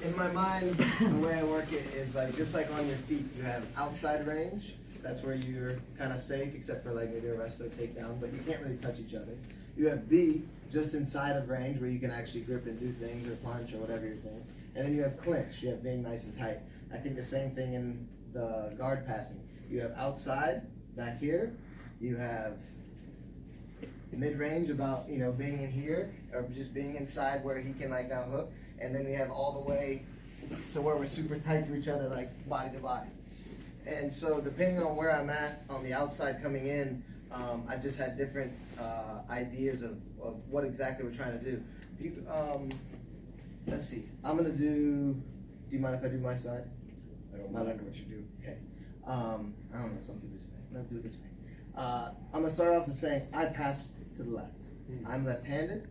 in my mind, the way I work it is like, just like on your feet, you have outside range. That's where you're kind of safe, except for like maybe a wrestler takedown, but you can't really touch each other. You have B, just inside of range, where you can actually grip and do things or punch or whatever you're doing. And then you have clinch, you have being nice and tight. I think the same thing in the guard passing. You have outside, back here. You have mid-range, about, you know, being in here, or just being inside where he can like now hook. And then we have all the way to where we're super tight to each other, like body to body. And so depending on where I'm at on the outside coming in, I just had different ideas of what exactly we're trying to do. Do you, let's see, I'm gonna do you mind if I do my side? I don't mind what you do. Okay. I don't know, some people say, let's do it this way. I'm gonna start off with saying I pass to the left. I'm left-handed,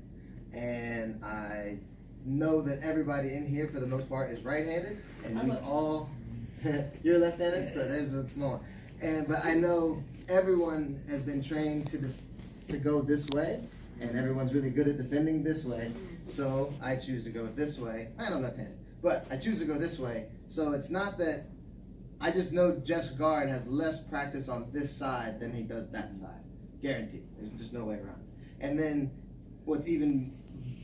and I know that everybody in here for the most part is right-handed, and we've all, you're left-handed, so there's what's small. But I know everyone has been trained to go this way, and everyone's really good at defending this way, so I choose to go this way. I'm left-handed, but I choose to go this way, so it's not that, I just know Jeff's guard has less practice on this side than he does that side. Guaranteed. There's just no way around it. And then what's even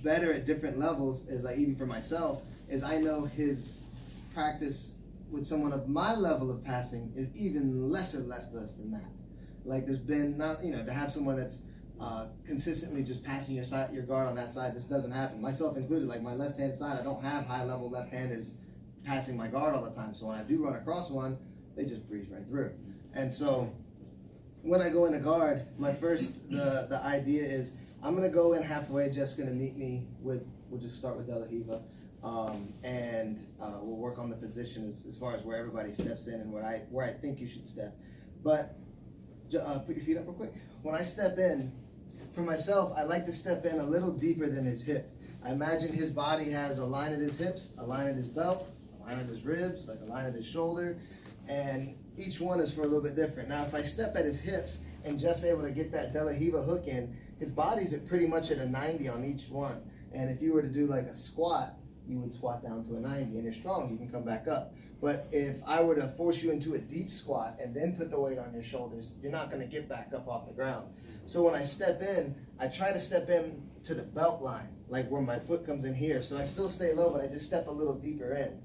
better at different levels is, like, even for myself, is I know his practice with someone of my level of passing is even less than that. Like, there's been not, you know, to have someone that's consistently just passing your guard on that side, this doesn't happen. Myself included, like my left-hand side, I don't have high-level left-handers passing my guard all the time. So when I do run across one, they just breeze right through. And so when I go into guard, my first, the idea is I'm gonna go in halfway. Jeff's gonna meet me with, we'll just start with De La Riva. And we'll work on the position as far as where everybody steps in and where I think you should step. But put your feet up real quick. When I step in, for myself, I like to step in a little deeper than his hip. I imagine his body has a line at his hips, a line at his belt, a line at his ribs, like a line at his shoulder, and each one is for a little bit different. Now, if I step at his hips and just able to get that De La Riva hook in, his body's at pretty much at a 90 on each one. And if you were to do like a squat, you would squat down to a 90, and you're strong, you can come back up. But if I were to force you into a deep squat and then put the weight on your shoulders, you're not gonna get back up off the ground. So when I step in, I try to step in to the belt line, like where my foot comes in here. So I still stay low, but I just step a little deeper in.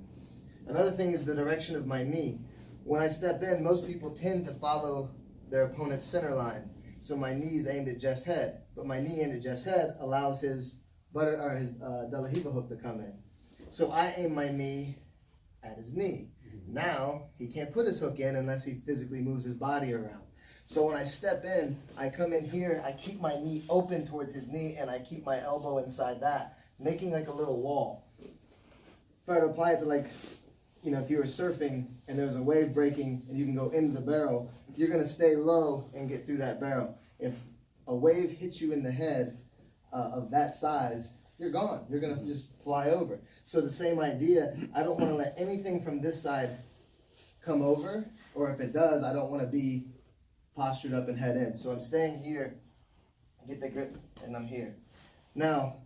Another thing is the direction of my knee. When I step in, most people tend to follow their opponent's center line. So my knee is aimed at Jeff's head, but my knee aimed at Jeff's head allows his De La Riva hook to come in. So I aim my knee at his knee. Now, he can't put his hook in unless he physically moves his body around. So when I step in, I come in here, I keep my knee open towards his knee, and I keep my elbow inside that, making like a little wall. If I were to apply it to, like, you know, if you were surfing and there was a wave breaking and you can go into the barrel, you're gonna stay low and get through that barrel. If a wave hits you in the head of that size, you're gone. You're gonna just fly over. So the same idea, I don't wanna let anything from this side come over, or if it does, I don't wanna be postured up and head in. So I'm staying here, get the grip, and I'm here. Now,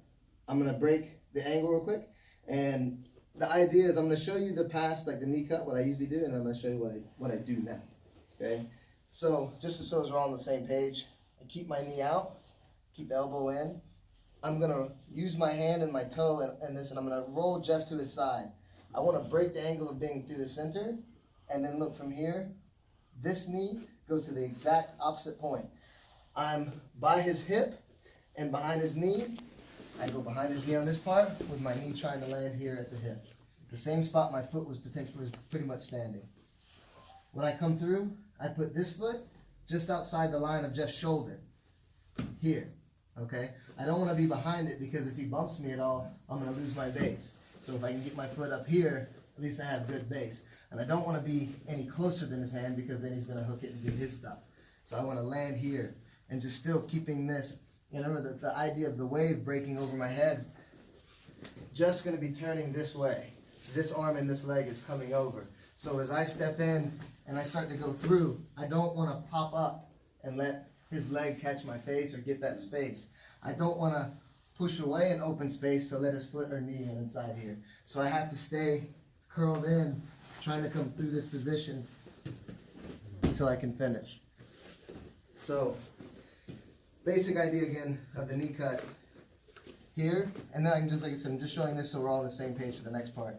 I'm gonna break the angle real quick, and the idea is I'm gonna show you the pass, like the knee cut, what I usually do, and I'm gonna show you what I do now, okay? So, just so we're all on the same page, I keep my knee out, keep the elbow in. I'm gonna use my hand and my toe and this, and I'm gonna roll Jeff to his side. I wanna break the angle of being through the center, and then look from here. This knee goes to the exact opposite point. I'm by his hip and behind his knee. I go behind his knee on this part with my knee trying to land here at the hip. The same spot my foot was pretty much standing. When I come through, I put this foot just outside the line of Jeff's shoulder, here, okay? I don't want to be behind it because if he bumps me at all, I'm going to lose my base. So if I can get my foot up here, at least I have good base. And I don't want to be any closer than his hand because then he's going to hook it and do his stuff. So I want to land here and just still keeping this. And remember that the idea of the wave breaking over my head, just going to be turning this way. This arm and this leg is coming over. So as I step in and I start to go through, I don't want to pop up and let his leg catch my face or get that space. I don't want to push away and open space to let his foot or knee in inside here. So I have to stay curled in, trying to come through this position until I can finish. So, basic idea again of the knee cut here, and then I can just, like I said, I'm just showing this so we're all on the same page for the next part.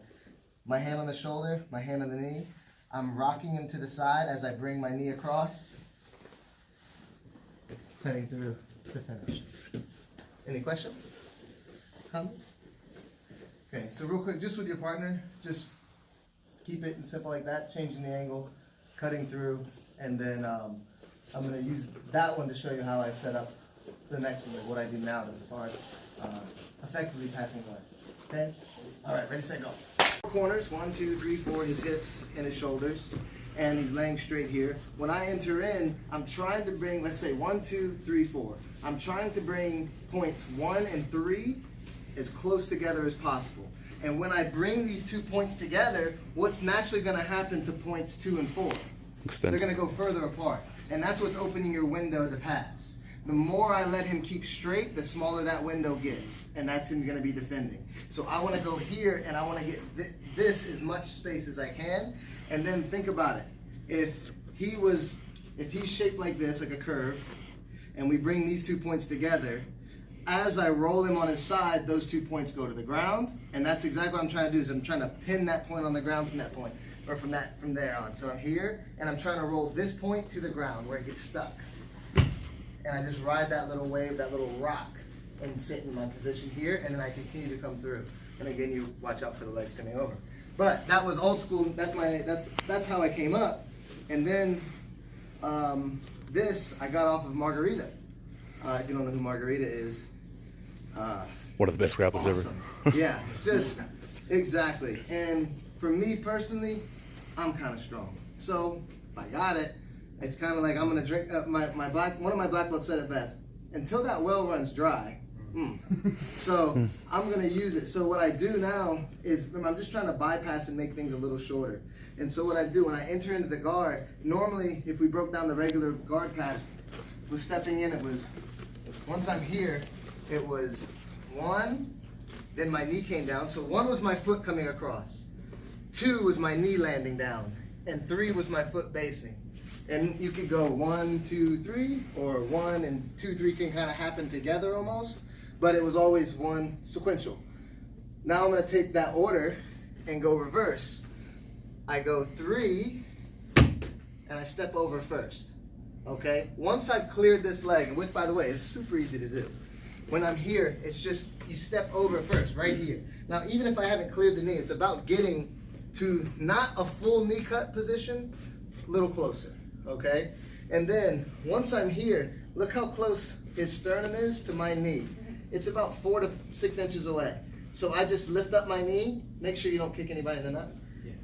My hand on the shoulder, my hand on the knee. I'm rocking him to the side as I bring my knee across, cutting through to finish. Any questions? Comments? Okay, so real quick, just with your partner, just keep it simple like that, changing the angle, cutting through, and then I'm going to use that one to show you how I set up the next one, like what I do now as far as effectively passing guard. Okay? All right, ready, set, go. Four corners, 1, 2, 3, 4, his hips and his shoulders, and he's laying straight here. When I enter in, I'm trying to bring, let's say 1, 2, 3, 4. I'm trying to bring points 1 and 3 as close together as possible. And when I bring these 2 points together, what's naturally going to happen to points 2 and 4? Extend. They're going to go further apart. And that's what's opening your window to pass. The more I let him keep straight, the smaller that window gets. And that's him going to be defending. So I want to go here and I want to get this as much space as I can. And then think about it. If he's shaped like this, like a curve, and we bring these 2 points together, as I roll him on his side, those 2 points go to the ground, and that's exactly what I'm trying to do. Is I'm trying to pin that point on the ground from that point, or from there on. So I'm here, and I'm trying to roll this point to the ground where it gets stuck, and I just ride that little wave, that little rock, and sit in my position here, and then I continue to come through. And again, you watch out for the legs coming over. But that was old school. That's how I came up, and then this I got off of Margarita. If you don't know who Margarita is. One of the best grapplers Awesome. Yeah, just exactly. And for me personally, I'm kind of strong. So if I got it, it's kind of like I'm gonna drink. One of my black belts said it best. Until that well runs dry. So I'm gonna use it. So what I do now is I'm just trying to bypass and make things a little shorter. And so what I do when I enter into the guard, normally if we broke down the regular guard pass, with stepping in, it was once I'm here. It was 1, then my knee came down. So 1 was my foot coming across, 2 was my knee landing down, and 3 was my foot basing. And you could go 1, 2, 3, or 1 and 2, 3 can kind of happen together almost, but it was always one sequential. Now I'm going to take that order and go reverse. I go 3, and I step over first. Okay? Once I've cleared this leg, which by the way is super easy to do. When I'm here, it's just you step over first, right here. Now, even if I haven't cleared the knee, it's about getting to not a full knee cut position, a little closer, okay? And then, once I'm here, look how close his sternum is to my knee. It's about 4 to 6 inches away. So I just lift up my knee, make sure you don't kick anybody in the nuts.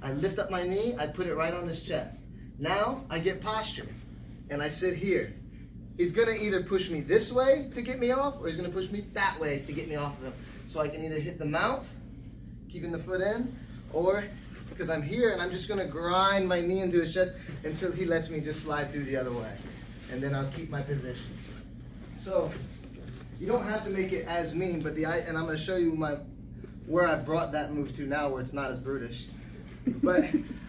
I lift up my knee, I put it right on his chest. Now, I get posture, and I sit here. He's going to either push me this way to get me off, or he's going to push me that way to get me off of him. So I can either hit the mount, keeping the foot in, or because I'm here and I'm just going to grind my knee into his chest until he lets me just slide through the other way. And then I'll keep my position. So you don't have to make it as mean, but and I'm going to show you where I brought that move to now where it's not as brutish. But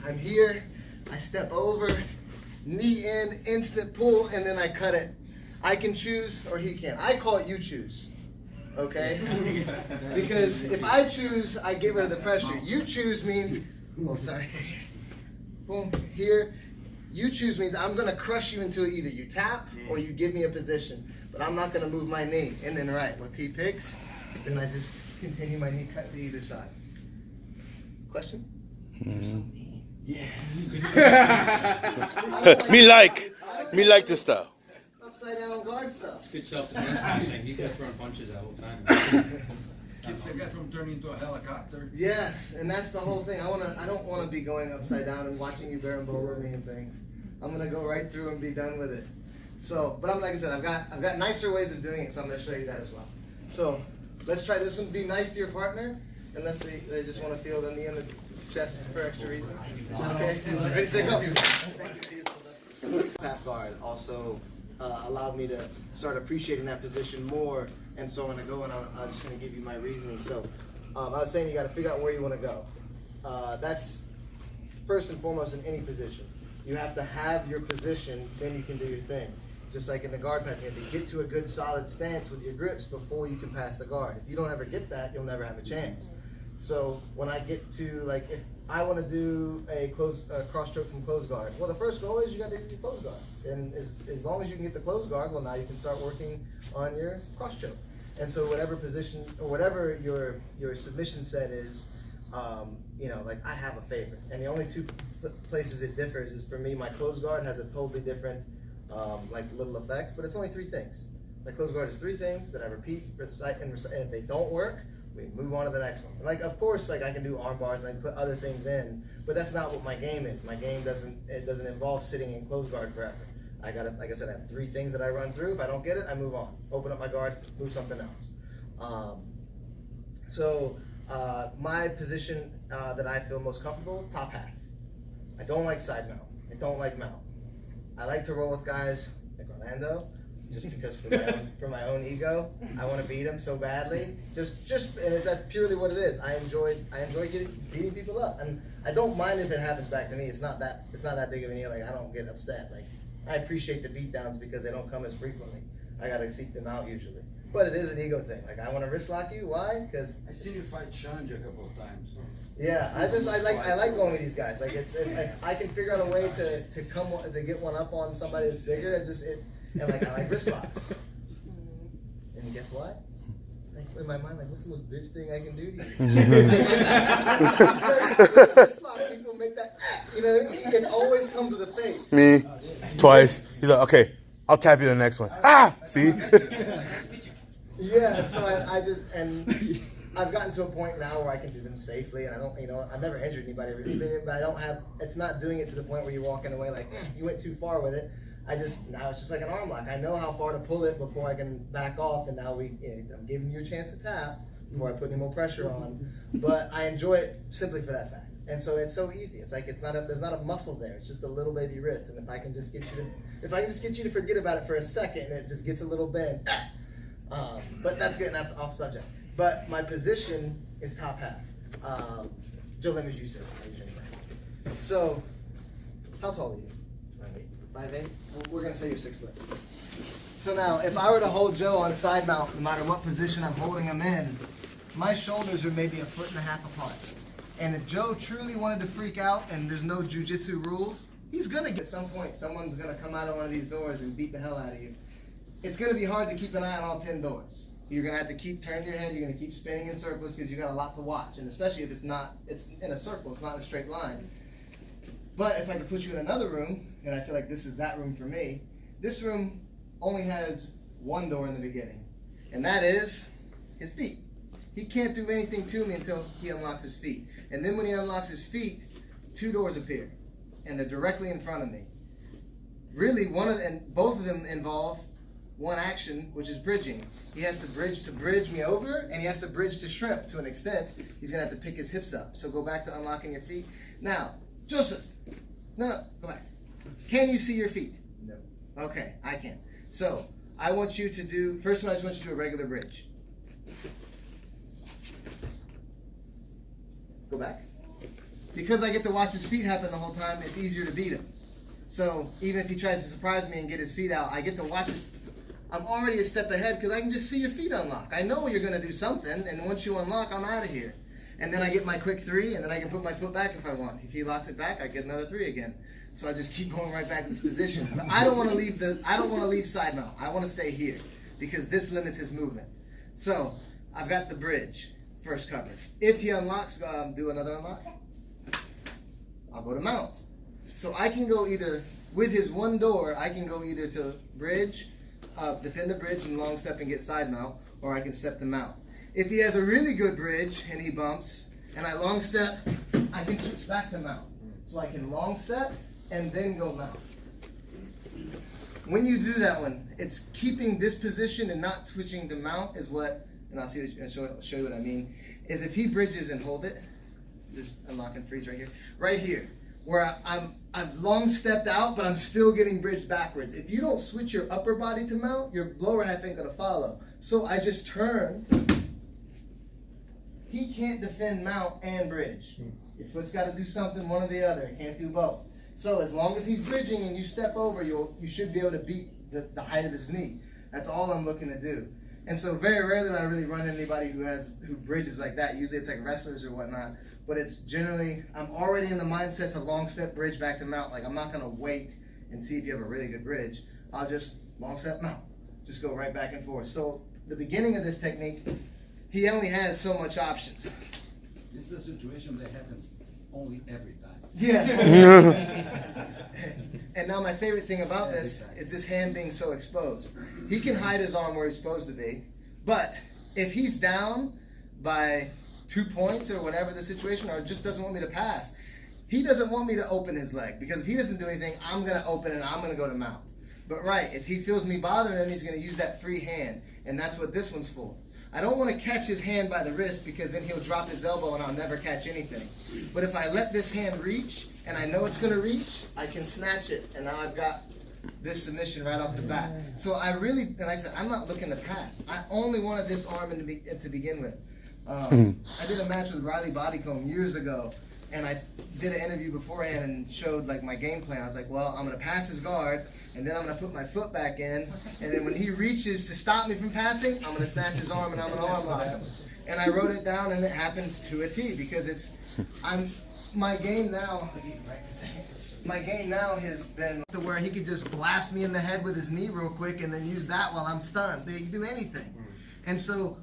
I'm here, I step over, knee in, instant pull, and then I cut it. I can choose, or he can. I call it you choose, okay? Because if I choose, I get rid of the pressure. You choose means, oh, sorry. Boom, here. You choose means I'm going to crush you until either you tap or you give me a position. But I'm not going to move my knee. And then, right, if he picks, then I just continue my knee cut to either side. Question? Yeah. me like this stuff. Upside down guard stuff. It's good self-defense. You kept throwing punches that whole time. Kids that from turning into a helicopter. Yes, and that's the whole thing. I don't want to be going upside down and watching you berimbolo me and things. I'm gonna go right through and be done with it. So, but like I said, I've got nicer ways of doing it, so I'm gonna show you that as well. So let's try this one. Be nice to your partner, unless they just want to feel the knee in the chest for extra reasons. Okay, ready, set, go. Half guard also allowed me to start appreciating that position more And so I'm going to go and I'm just going to give you my reasoning. So I was saying you got to figure out where you want to go. That's first and foremost in any position. You have to have your position, then you can do your thing. Just like in the guard pass, you have to get to a good solid stance with your grips before you can pass the guard. If you don't ever get that, you'll never have a chance. So when I get to, like, if I want to do a cross choke from close guard, well, the first goal is you got to get your close guard. And as long as you can get the close guard, well, now you can start working on your cross choke. And so whatever position or whatever your submission set is, you know, like I have a favorite. And the only two places it differs is for me, my close guard has a totally different like little effect, but it's only 3 things. My close guard is 3 things that I repeat, recite, and if they don't work, we move on to the next one. And like, of course, like I can do arm bars and I can put other things in, but that's not what my game is. My game doesn't involve sitting in close guard forever. I gotta, like I said, I have 3 things that I run through. If I don't get it, I move on. Open up my guard, move something else. My position that I feel most comfortable, top half. I don't like side mount. I don't like mount. I like to roll with guys like Orlando, just because for my own ego, I want to beat him so badly. And that's purely what it is. I enjoy beating people up, and I don't mind if it happens back to me. It's not that big of a deal. Like I don't get upset. Like I appreciate the beatdowns because they don't come as frequently. I gotta seek them out usually. But it is an ego thing. Like I want to wrist lock you. Why? Because I seen you fight Shanja a couple of times. yeah, I like going with these guys. Like if I can figure out a way to get one up on somebody that's bigger, and like I like wrist locks. And guess what? Like in my mind, like what's the most bitch thing I can do to you? Wrist lock, people make that. You know what I mean? It always comes to the face. Me, twice. He's like, okay, I'll tap you the next one. Ah, see? Yeah, so I've gotten to a point now where I can do them safely, and I don't, you know, I've never injured anybody really, but I don't have, it's not doing it to the point where you're walking away like, you went too far with it. Now it's just like an arm lock. I know how far to pull it before I can back off, and now I'm giving you a chance to tap before I put any more pressure on, but I enjoy it simply for that fact. And so it's so easy. It's like, there's not a muscle there. It's just a little baby wrist, and if I can just get you to forget about it for a second, and it just gets a little bend, but that's getting off subject. But my position is top half. Joe, let me use you, sir. So, how tall are you? 5'8"? We're going to say you're 6 foot. So now, if I were to hold Joe on side mount, no matter what position I'm holding him in, my shoulders are maybe 1.5 feet apart. And if Joe truly wanted to freak out and there's no jujitsu rules, he's going to get, at some point, someone's going to come out of one of these doors and beat the hell out of you. It's going to be hard to keep an eye on all 10 doors. You're going to have to keep turning your head. You're going to keep spinning in circles because you got a lot to watch. And especially if it's in a circle, it's not in a straight line. But if I could put you in another room, and I feel like this is that room for me, this room only has 1 door in the beginning. And that is his feet. He can't do anything to me until he unlocks his feet. And then when he unlocks his feet, 2 doors appear. And they're directly in front of me. Really, both of them involve one action, which is bridging. He has to bridge me over, and he has to bridge to shrimp to an extent. He's going to have to pick his hips up. So go back to unlocking your feet. Now, Joseph, no, go back. Can you see your feet? No. Okay, I can. So I want you to do, first one, I just want you to do a regular bridge. Go back. Because I get to watch his feet happen the whole time, it's easier to beat him. So even if he tries to surprise me and get his feet out, I get to watch it. I'm already a step ahead because I can just see your feet unlock. I know you're going to do something, and once you unlock, I'm out of here. And then I get my quick 3, and then I can put my foot back if I want. If he locks it back, I get another 3 again. So I just keep going right back to this position. But I don't want to leave side mount. I want to stay here because this limits his movement. So I've got the bridge first covered. If he unlocks, do another unlock. I'll go to mount. So I can go either with his 1 door. I can go either to bridge, defend the bridge and long step and get side mount, or I can step to mount. If he has a really good bridge and he bumps, and I long step, I can switch back to mount. So I can long step and then go mount. When you do that one, it's keeping this position and not switching to mount is what, and I'll show you what I mean, is if he bridges and hold it, just unlock and freeze right here. Right here. where I've long stepped out, but I'm still getting bridged backwards. If you don't switch your upper body to mount, your lower half ain't gonna follow. So I just turn. He can't defend mount and bridge. Your foot's got to do something, one or the other. It can't do both. So as long as he's bridging and you step over, you should be able to beat the height of his knee. That's all I'm looking to do. And so very rarely do I really run into anybody who bridges like that. Usually it's like wrestlers or whatnot. But it's generally, I'm already in the mindset to long step bridge back to mount. Like I'm not gonna wait and see if you have a really good bridge. I'll just long step mount. Just go right back and forth. So the beginning of this technique, he only has so much options. This is a situation that happens only every time. Yeah. And now my favorite thing about this is this hand being so exposed. He can hide his arm where he's supposed to be, but if he's down by 2 points or whatever the situation, or just doesn't want me to pass, he doesn't want me to open his leg, because if he doesn't do anything, I'm going to open and I'm going to go to mount. But right, if he feels me bothering him, he's going to use that free hand, and that's what this one's for. I don't want to catch his hand by the wrist, because then he'll drop his elbow and I'll never catch anything. But if I let this hand reach, and I know it's going to reach, I can snatch it, and now I've got this submission right off the bat. So I really, and I said, I'm not looking to pass. I only wanted this arm to begin with. I did a match with Riley Bodycomb years ago, and I did an interview beforehand and showed like my game plan. I was like, well, I'm going to pass his guard, and then I'm going to put my foot back in, and then when he reaches to stop me from passing, I'm going to snatch his arm and I'm going to arm lock him. And I wrote it down, and it happened to a T, because my game now has been to where he could just blast me in the head with his knee real quick and then use that while I'm stunned. They can do anything. And so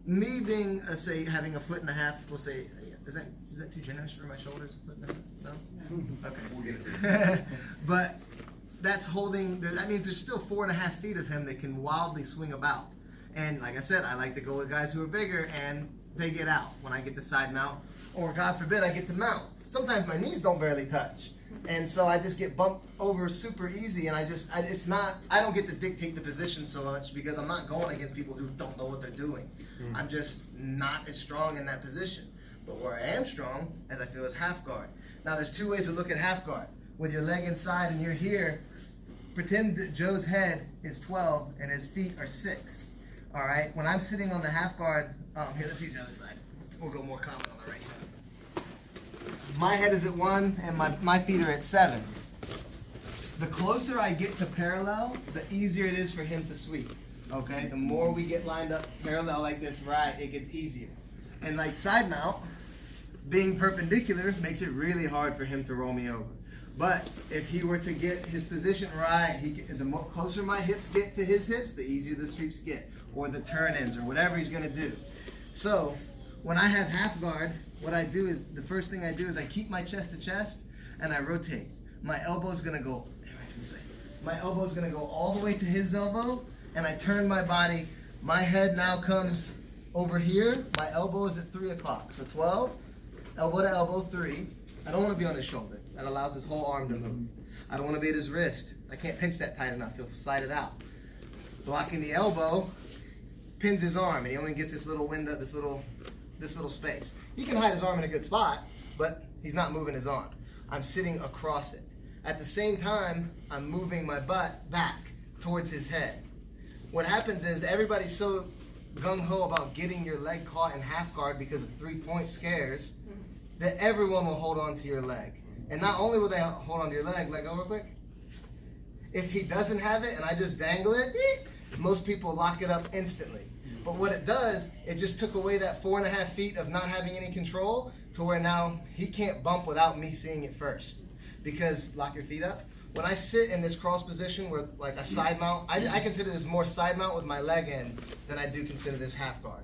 me being, say, having a foot and a half, we'll say, is that too generous for my shoulders? No? Okay. We'll get it. But that's holding, that means there's still 4.5 feet of him that can wildly swing about. And like I said, I like to go with guys who are bigger and they get out when I get the side mount, or God forbid I get to mount. Sometimes my knees don't barely touch. And so I just get bumped over super easy, and I don't get to dictate the position so much, because I'm not going against people who don't know what they're doing. I'm just not as strong in that position. But where I am strong, as I feel, is half guard. Now there's 2 ways to look at half guard. With your leg inside and you're here, pretend that Joe's head is 12 and his feet are 6. All right, when I'm sitting on the half guard, here, let's use the other side. We'll go more common on the right side. My head is at 1 and my feet are at 7. The closer I get to parallel, the easier it is for him to sweep. Okay, the more we get lined up parallel like this, right, it gets easier. And like side mount, being perpendicular makes it really hard for him to roll me over. But if he were to get his position right, the closer my hips get to his hips, the easier the sweeps get, or the turn ins, or whatever he's going to do. So when I have half guard, what I do is, the first thing I do is I keep my chest to chest and I rotate. My elbow's going to go, my elbow's going to go all the way to his elbow, and I turn my body. My head now comes over here. My elbow is at 3 o'clock. So 12, elbow to elbow, 3. I don't want to be on his shoulder. That allows his whole arm to move. I don't want to be at his wrist. I can't pinch that tight enough. He'll slide it out. Blocking the elbow pins his arm, and he only gets this little window, this little space. He can hide his arm in a good spot, but he's not moving his arm. I'm sitting across it. At the same time, I'm moving my butt back towards his head. What happens is everybody's so gung-ho about getting your leg caught in half guard because of 3-point scares that everyone will hold on to your leg. And not only will they hold on to your leg go real quick. If he doesn't have it and I just dangle it, most people lock it up instantly. But what it does, it just took away that 4.5 feet of not having any control, to where now he can't bump without me seeing it first. Because, lock your feet up. When I sit in this cross position where, like a side mount, I consider this more side mount with my leg in than I do consider this half guard.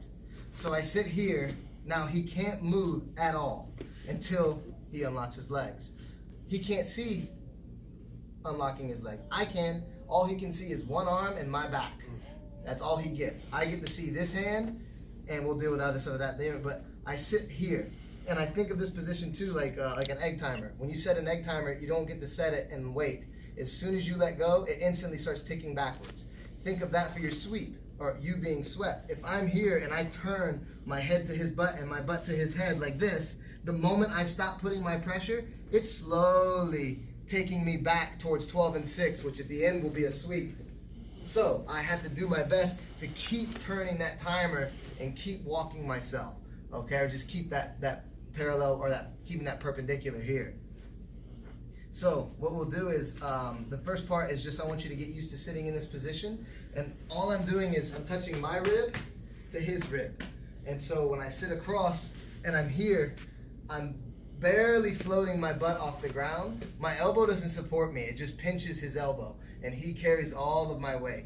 So I sit here, now he can't move at all until he unlocks his legs. He can't see unlocking his legs. I can. All he can see is one arm and my back. That's all he gets. I get to see this hand, and we'll deal with other stuff of that there, but I sit here. And I think of this position too like an egg timer. When you set an egg timer, you don't get to set it and wait. As soon as you let go, it instantly starts ticking backwards. Think of that for your sweep, or you being swept. If I'm here and I turn my head to his butt and my butt to his head like this, the moment I stop putting my pressure, it's slowly taking me back towards 12 and 6, which at the end will be a sweep. So I have to do my best to keep turning that timer and keep walking myself, okay? Or just keep that parallel, or keeping that perpendicular here. So what we'll do is, the first part is just I want you to get used to sitting in this position, and all I'm doing is I'm touching my rib to his rib. And so when I sit across and I'm here, I'm barely floating my butt off the ground. My elbow doesn't support me, it just pinches his elbow, and he carries all of my weight.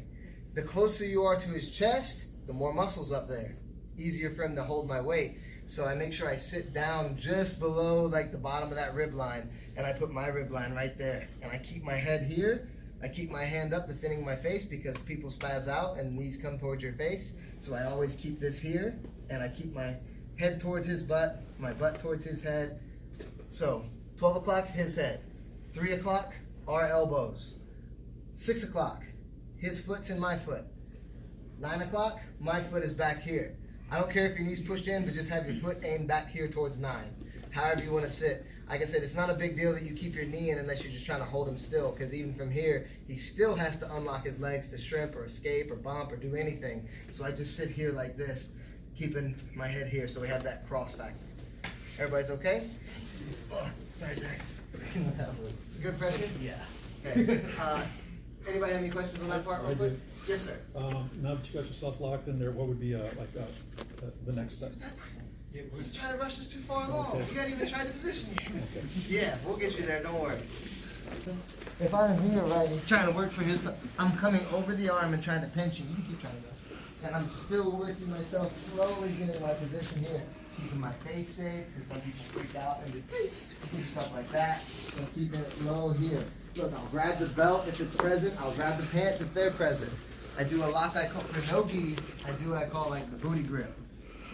The closer you are to his chest, the more muscles up there. Easier for him to hold my weight. So I make sure I sit down just below like the bottom of that rib line, and I put my rib line right there. And I keep my head here. I keep my hand up defending my face because people spaz out and knees come towards your face. So I always keep this here, and I keep my head towards his butt, my butt towards his head. So 12 o'clock, his head. 3 o'clock, our elbows. 6 o'clock, his foot's in my foot. 9 o'clock, my foot is back here. I don't care if your knee's pushed in, but just have your foot aimed back here towards 9. However you want to sit. Like I said, it's not a big deal that you keep your knee in unless you're just trying to hold him still, because even from here, he still has to unlock his legs to shrimp or escape or bump or do anything. So I just sit here like this, keeping my head here, so we have that cross factor. Everybody's okay? Oh, sorry. That was good pressure? Yeah. Okay. Anybody have any questions on that part real quick? Yes, sir. Now that you got yourself locked in there, what would be the next step? He's trying to rush us too far along. Okay. We haven't even tried the position yet. Yeah, we'll get you there, don't worry. If I'm here, right, he's trying to work for his, I'm coming over the arm and trying to pinch you. You can keep trying to go. And I'm still working myself, slowly getting my position here. Keeping my face safe, because some people freak out and do stuff like that. So I'm keeping it low here. Look, I'll grab the belt if it's present. I'll grab the pants if they're present. I do a lock I call, for no gi, I do what I call like the booty grip.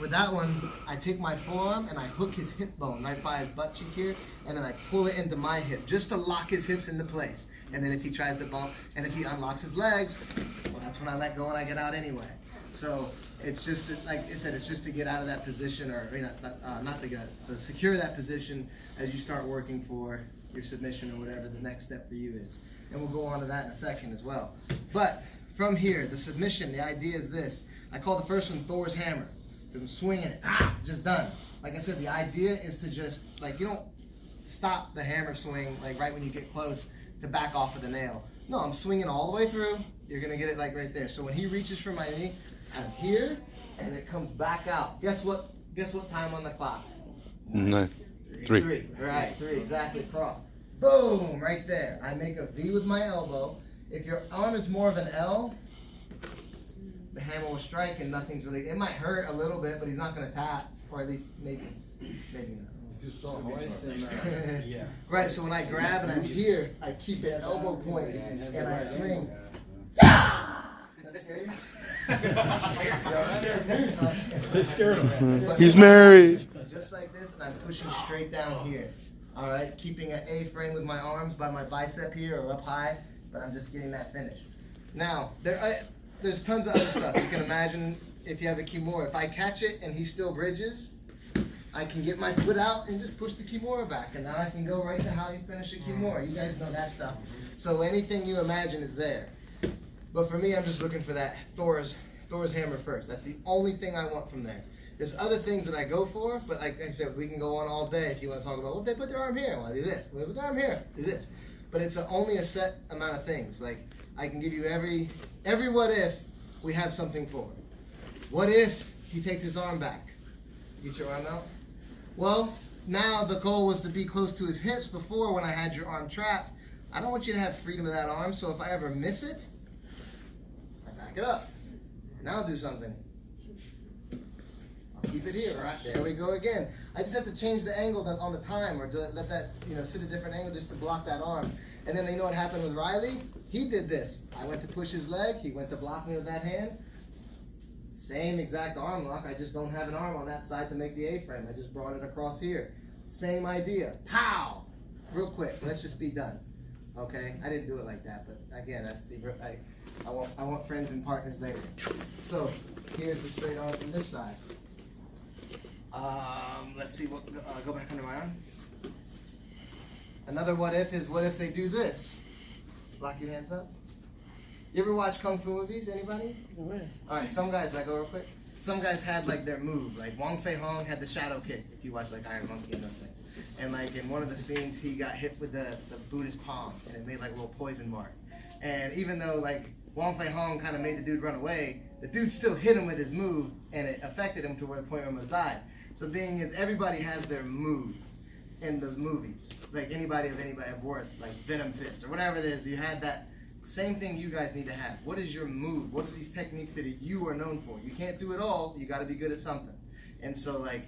With that one, I take my forearm and I hook his hip bone right by his butt cheek here, and then I pull it into my hip just to lock his hips into place. And then if he tries to bump, and if he unlocks his legs, well, that's when I let go and I get out anyway. So it's just, like I said, it's just to get out of that position, or not to get out, to secure that position as you start working for your submission or whatever the next step for you is. And we'll go on to that in a second as well. But from here, the submission, the idea is this. I call the first one Thor's hammer. I'm swinging it, just done. Like I said, the idea is to just, like, you don't stop the hammer swing, like right when you get close to back off of the nail. No, I'm swinging all the way through. You're gonna get it like right there. So when he reaches for my knee, I'm here, and it comes back out. Guess what time on the clock? 9, 3. Right, 3, exactly, cross. Boom, right there. I make a V with my elbow. If your arm is more of an L, the hammer will strike and nothing's really, it might hurt a little bit, but he's not going to tap, or at least maybe not. If you saw Horace and Yeah. Right, so when I grab and I'm here, I keep it elbow point and I swing. That's scary. They scared him. He's married. Just like this, and I'm pushing straight down here. All right, keeping an A-frame with my arms by my bicep here or up high, but I'm just getting that finish. Now, there's tons of other stuff. You can imagine if you have a Kimura. If I catch it and he still bridges, I can get my foot out and just push the Kimura back. And now I can go right to how you finish a Kimura. You guys know that stuff. So anything you imagine is there. But for me, I'm just looking for that Thor's hammer first. That's the only thing I want from there. There's other things that I go for, but like I said, we can go on all day if you want to talk about, well, if they put their arm here, well, I do this. Well, if they put their arm here, do this. But it's only a set amount of things. Like, I can give you every what if we have something for. What if he takes his arm back? Get your arm out? Well, now the goal was to be close to his hips before when I had your arm trapped. I don't want you to have freedom of that arm, so if I ever miss it, I back it up. Now I'll do something. I'll keep it here, right? There we go again. I just have to change the angle on the time, or let that, sit a different angle just to block that arm. And then you know what happened with Riley? He did this. I went to push his leg. He went to block me with that hand. Same exact arm lock. I just don't have an arm on that side to make the A-frame. I just brought it across here. Same idea. Pow! Real quick. Let's just be done. Okay? I didn't do it like that, but again, that's I want friends and partners later. So here's the straight arm from this side. Let's see what. Go back under my arm. Another what if is what if they do this? Lock your hands up. You ever watch kung fu movies? Anybody? All right, some guys, let go real quick. Some guys had like their move, like Wong Fei Hong had the shadow kick. If you watch like Iron Monkey and those things, and like in one of the scenes, he got hit with the Buddhist palm, and it made like a little poison mark. And even though like Wong Fei Hong kind of made the dude run away, the dude still hit him with his move, and it affected him to where the point where he almost died. So being is everybody has their move in those movies. Like anybody of worth, like Venom Fist or whatever it is, you had that same thing you guys need to have. What is your move? What are these techniques that you are known for? You can't do it all, you gotta be good at something. And so like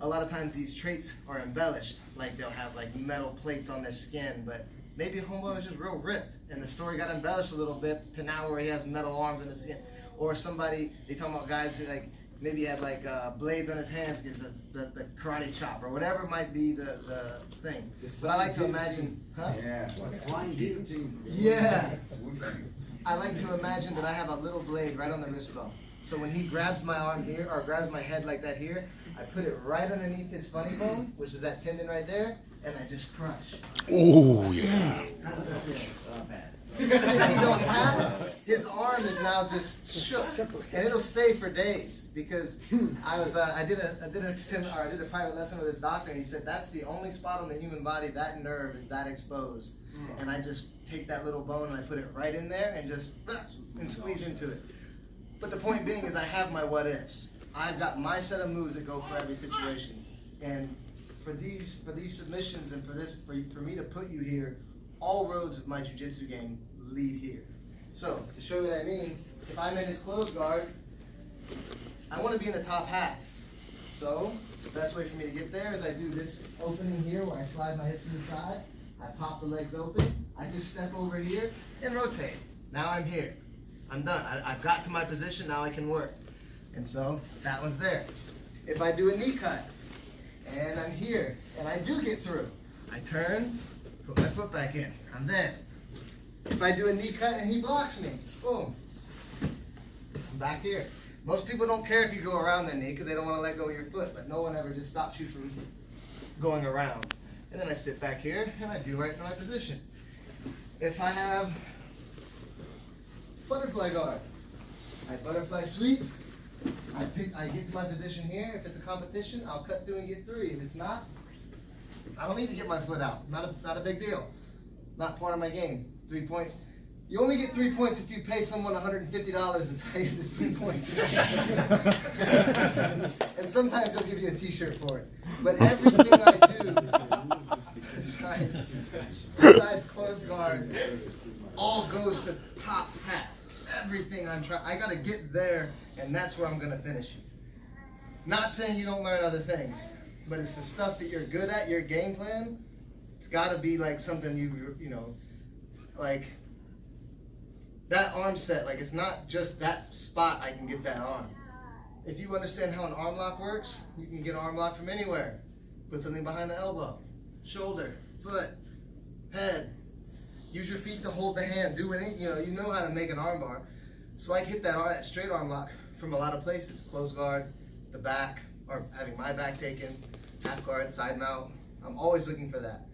a lot of times these traits are embellished. Like they'll have like metal plates on their skin, but maybe a homeboy was just real ripped and the story got embellished a little bit to now where he has metal arms on his skin. Or somebody, they talk about guys who like maybe had like blades on his hands because the karate chop or whatever might be the thing. But I like to imagine, huh? Yeah. Yeah. I like to imagine that I have a little blade right on the wrist bone. So when he grabs my arm here or grabs my head like that here, I put it right underneath his funny bone, which is that tendon right there, and I just crush. Oh yeah. How does that feel? Because if he don't tap, his arm is now just shook, and it'll stay for days. Because I did a private lesson with his doctor, and he said that's the only spot on the human body that nerve is that exposed. And I just take that little bone and I put it right in there and just and squeeze into it. But the point being is I have my what ifs. I've got my set of moves that go for every situation, and for these submissions and for me to put you here, all roads of my jiu-jitsu game lead here. So, to show you what I mean, if I'm in his closed guard, I want to be in the top half. So, the best way for me to get there is I do this opening here where I slide my hips to the side, I pop the legs open, I just step over here and rotate. Now I'm here. I'm done. I've got to my position, now I can work. And so, that one's there. If I do a knee cut, and I'm here, and I do get through, I turn, put my foot back in. I'm there. If I do a knee cut and he blocks me, boom. I'm back here. Most people don't care if you go around their knee because they don't want to let go of your foot, but no one ever just stops you from going around. And then I sit back here and I do right in my position. If I have butterfly guard, I butterfly sweep. I get to my position here. If it's a competition, I'll cut through and get 3. If it's not, I don't need to get my foot out. Not a big deal. Not part of my game. 3 points. You only get 3 points if you pay someone $150 and tell you it's 3 points. And sometimes they'll give you a t-shirt for it. But everything I do, besides closed guard, all goes to top half. Everything I gotta get there, and that's where I'm gonna finish you. Not saying you don't learn other things, but it's the stuff that you're good at, your game plan. It's gotta be like something you know, like that arm set. Like it's not just that spot I can get that arm. If you understand how an arm lock works, you can get an arm lock from anywhere. Put something behind the elbow, shoulder, foot, head. Use your feet to hold the hand. Do anything, you know how to make an arm bar. So I hit that straight arm lock from a lot of places. Close guard, the back, or having my back taken, half guard, side mount. I'm always looking for that.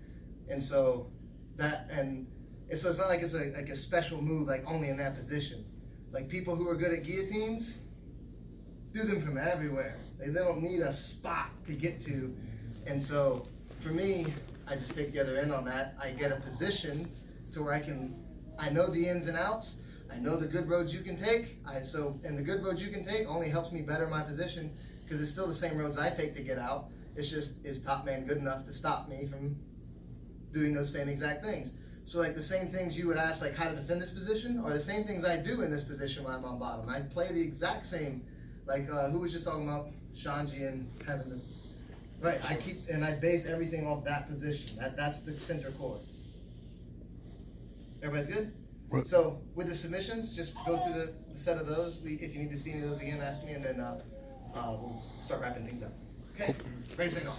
And so so it's not like it's like a special move like only in that position. Like people who are good at guillotines, do them from everywhere. They don't need a spot to get to. And so for me, I just take the other end on that. I get a position to where I know the ins and outs. I know the good roads you can take. And the good roads you can take only helps me better my position because it's still the same roads I take to get out. It's just, is top man good enough to stop me from doing those same exact things? So like the same things you would ask, like how to defend this position, are the same things I do in this position when I'm on bottom. I play the exact same, like who was just talking about Shanji and having the, right, I base everything off that position. That's the center core. Everybody's good? Right. So with the submissions, just go through the set of those. If you need to see any of those again, ask me, and then we'll start wrapping things up. Okay? Ready, set, go.